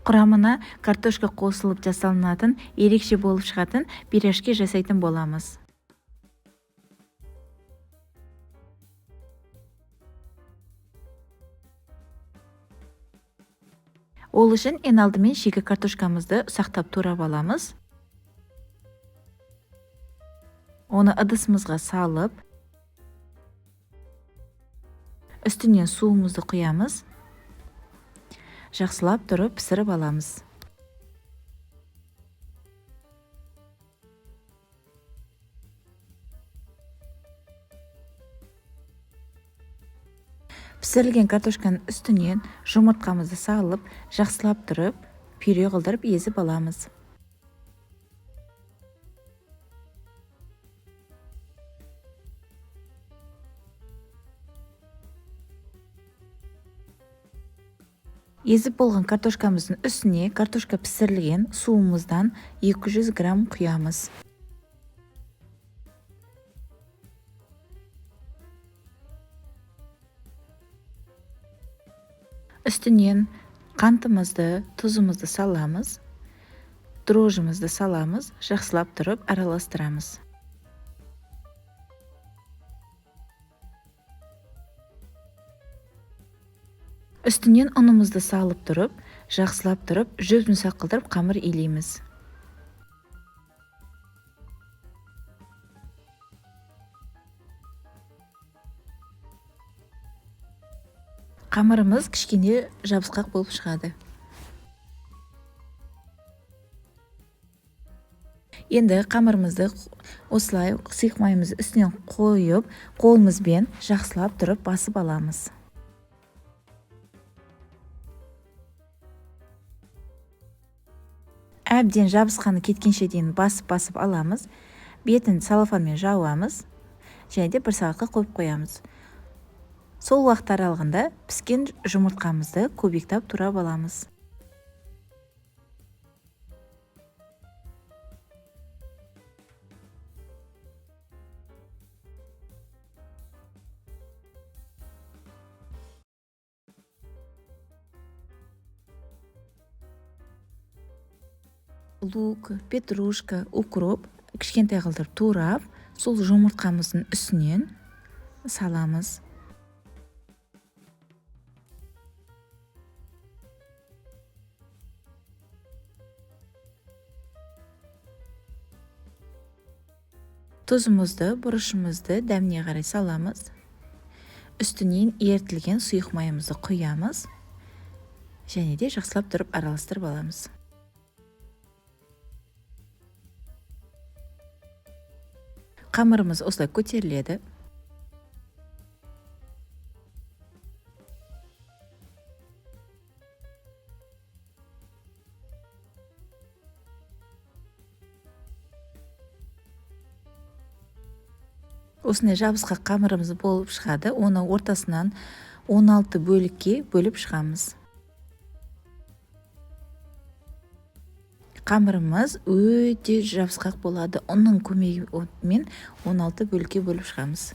Құрамына картошка қосылып жасалынатын, ерекше болып шығатын пирожки жасайтын боламыз. Ол үшін ең алдымен шикі картошкамызды ұсақтап турап аламыз. Оны ыдысымызға салып, үстінен суымызды құямыз. Жақсылап тұрып пісіріп аламыз. Пісірілген картошканың үстінен жұмыртқамызды салып, жақсылап тұрып, пюре қылдырып езіп аламыз. Езіп болған картошкамыздың үстіне картошка пісірілген суымыздан 200 грамм құямыз. Үстінен қантымызды, тұзымызды саламыз, дрожжымызды саламыз, жақсылап тұрып араластырамыз. Үстінен ұнымызды салып тұрып, жақсылап тұрып, жүзімсақ қылдырып қамыр илейміз. Қамырымыз кішкене жабысқақ болып шығады. Енді қамырымызды осылай сұйық майымызды үстінен қойып, қолымызбен жақсылап тұрып басып аламыз. Әбден жабысқаны кеткенше дейін басып аламыз. Бетін салафанмен жауамыз. Және де 1 сағатқа қойып қоямыз. Сол уақыт аралығында піскен жұмыртқамызды көбіктеп турап аламыз. Лук, петрушка, укроп кішкентай қылдырып турап, сол жұмыртқамыздың үстінен саламыз. Тұзымызды, бұрышымызды дәміне қарай саламыз. Үстінен ерітілген сұйық майымызды құямыз. Және де жақсылап тұрып араластырып аламыз. Қамырымыз осылай көтеріледі. Осындай жабысқақ қамырымыз болып шығады. Оны ортасынан 16 бөлікке бөліп шығамыз. Қамырымыз өте жабысқақ болады. Оның көмегімен 16 бөлікке бөліп шығамыз.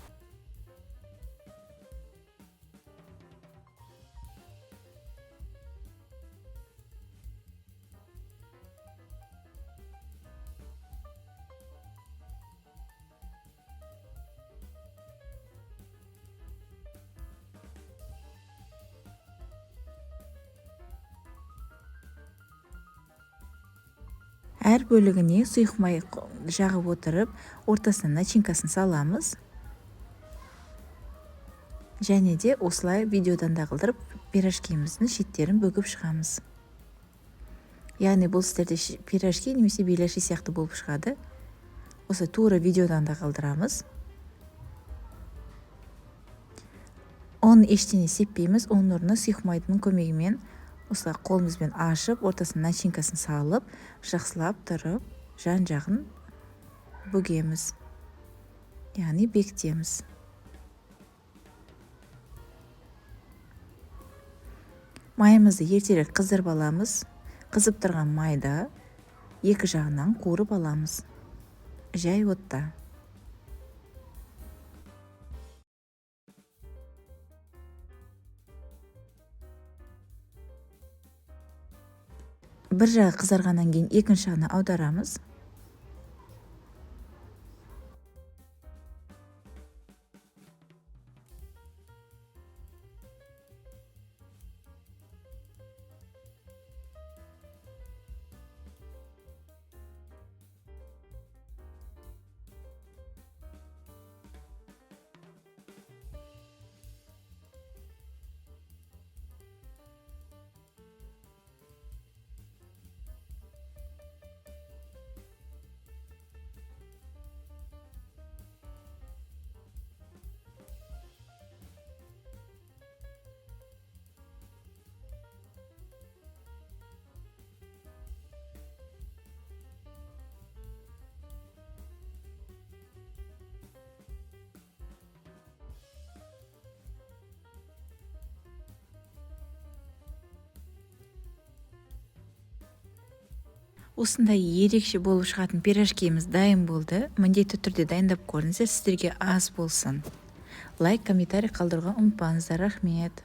Әр бөлігіне сұйық май жағып отырып, ортасына начинкасын саламыз. Және де осылай видеодан да қылдырып, пирожкиміздің шеттерін бөгіп шығамыз. Яғни бұл сіздерде пирожки немесе беляши сияқты болып шығады. Осы тура видеодан да қылдырамыз. Оны ештеңе сеппейміз, оның орнына сұйық майдың көмегімен осылай қолымызбен ашып, ортасына начинкасын салып, жақсылап тұрып, жан-жағын бөгеміз. Яғни бекітеміз. Майымызды ертерек қыздырып аламыз. Қызып тұрған майда екі жағынан қуырып аламыз. Жай отта. бір жағы қызарғаннан кейін екінші жағына аударамыз. Осындай ерекше болып шығатын пирожкиіміз дайын болды. Міндетті түрде дайындап көріңіздер, сіздерге аз болсын. Лайк, комментарий қалдыруға ұмытпаңыздар. Рахмет.